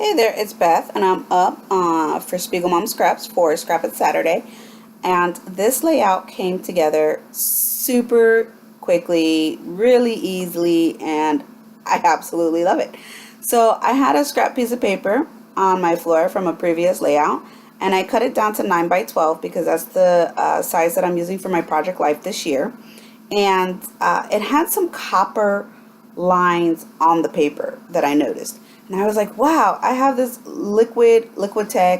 Hey there, it's Beth, and I'm up for Spiegel Mom Scraps for Scrap It Saturday. And this layout came together super quickly, really easily, and I absolutely love it. So I had a scrap piece of paper on my floor from a previous layout, and I cut it down to 9 by 12 because that's the size that I'm using for my Project Life this year. And it had some copper lines on the paper that I noticed. And I was like, wow, I have this Liquitex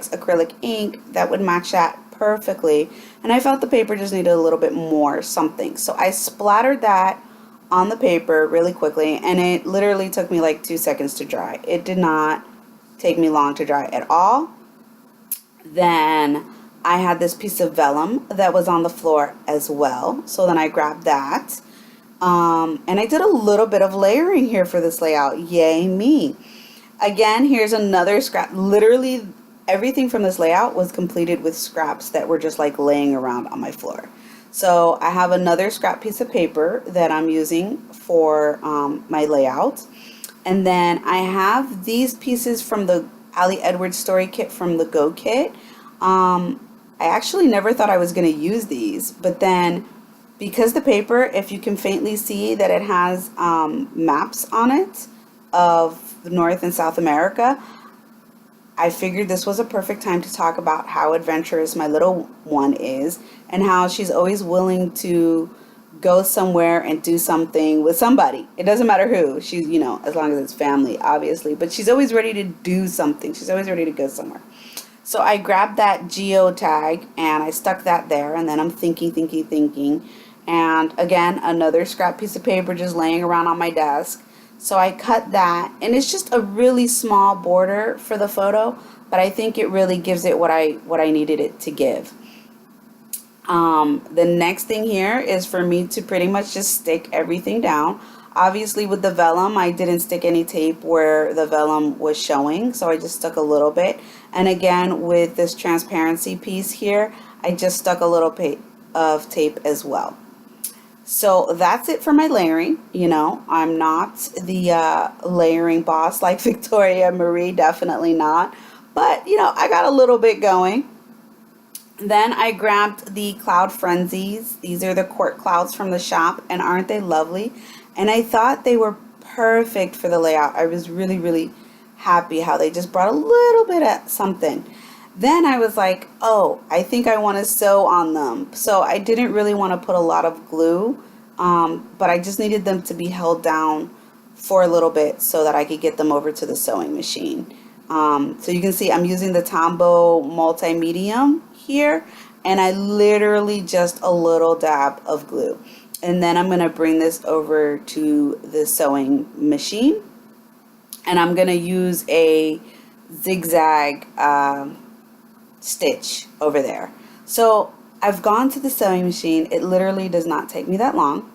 acrylic ink that would match that perfectly. And I felt the paper just needed a little bit more something. So I splattered that on the paper really quickly, and it literally took me like 2 seconds to dry. It did not take me long to dry at all. Then I had this piece of vellum that was on the floor as well. So then I grabbed that. And I did a little bit of layering here for this layout. Yay me. Again, here's another scrap. Literally everything from this layout was completed with scraps that were just like laying around on my floor. So I have another scrap piece of paper that I'm using for my layout. And then I have these pieces from the Ali Edwards story kit from the Go kit. I actually never thought I was going to use these, but then because the paper, if you can faintly see that it has maps on it of North and South America, I figured this was a perfect time to talk about how adventurous my little one is and how she's always willing to go somewhere and do something with somebody. It doesn't matter who. She's, as long as it's family, obviously, but she's always ready to do something. She's always ready to go somewhere. So I grabbed that geo tag and I stuck that there, and then I'm thinking. And again, another scrap piece of paper just laying around on my desk. So I cut that, and it's just a really small border for the photo, but I think it really gives it what I needed it to give. The next thing here is for me to pretty much just stick everything down. Obviously with the vellum, I didn't stick any tape where the vellum was showing, so I just stuck a little bit. And again, with this transparency piece here, I just stuck a little bit of tape as well. So that's it for my layering. I'm not the layering boss like Victoria Marie, definitely not. But, I got a little bit going. Then I grabbed the Cloud Frenzies. These are the quartz clouds from the shop, and aren't they lovely? And I thought they were perfect for the layout. I was really, really happy how they just brought a little bit of something. Then I was like, oh, I think I want to sew on them. So I didn't really want to put a lot of glue, but I just needed them to be held down for a little bit so that I could get them over to the sewing machine. So you can see I'm using the Tombow multi-medium here, and I literally just a little dab of glue. And then I'm going to bring this over to the sewing machine, and I'm going to use a zigzag stitch over there. So I've gone to the sewing machine. It literally does not take me that long,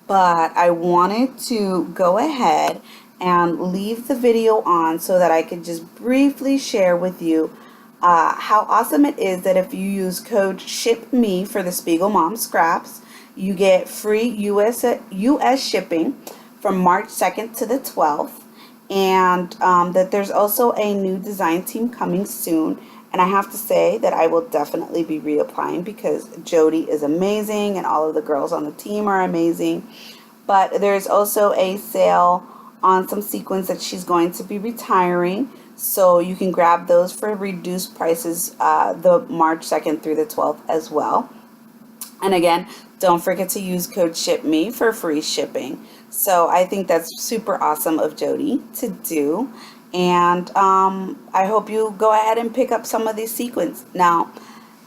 but I wanted to go ahead and leave the video on so that I could just briefly share with you how awesome it is that if you use code SHIPME for the Spiegel Mom Scraps, you get free US shipping from March 2nd to the 12th, and that there's also a new design team coming soon. And I have to say that I will definitely be reapplying because Jody is amazing and all of the girls on the team are amazing. But there's also a sale on some sequins that she's going to be retiring. So you can grab those for reduced prices the March 2nd through the 12th as well. And again, don't forget to use code SHIPME for free shipping. So I think that's super awesome of Jody to do. And I hope you go ahead and pick up some of these sequins. Now,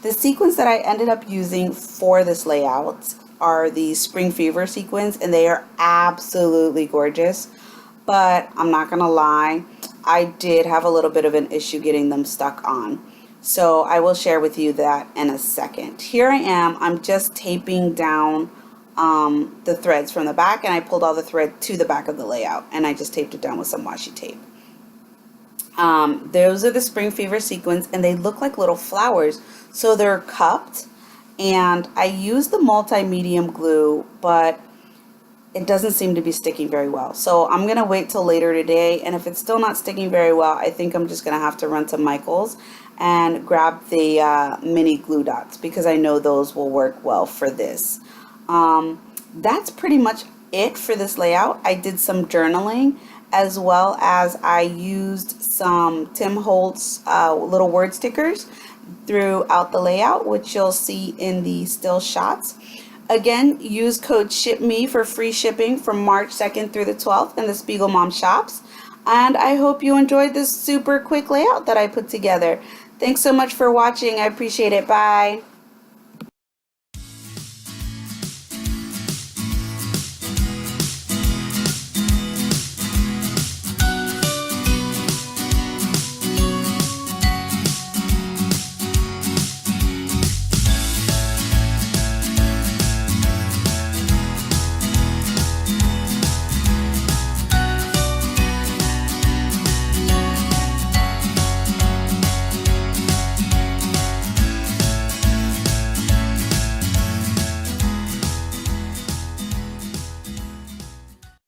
the sequins that I ended up using for this layout are the Spring Fever sequins, and they are absolutely gorgeous. But I'm not going to lie, I did have a little bit of an issue getting them stuck on. So I will share with you that in a second. Here I am. I'm just taping down the threads from the back, and I pulled all the thread to the back of the layout, and I just taped it down with some washi tape. Those are the Spring Fever sequins, and they look like little flowers. So they're cupped, and I used the multi-medium glue, but it doesn't seem to be sticking very well. So I'm going to wait till later today. And if it's still not sticking very well, I think I'm just going to have to run to Michael's and grab the mini glue dots, because I know those will work well for this. That's pretty much it for this layout. I did some journaling, as well as I used some Tim Holtz little word stickers throughout the layout, which you'll see in the still shots. Again, use code SHIPME for free shipping from March 2nd through the 12th in the Spiegel Mom shops. And I hope you enjoyed this super quick layout that I put together. Thanks so much for watching. I appreciate it. Bye.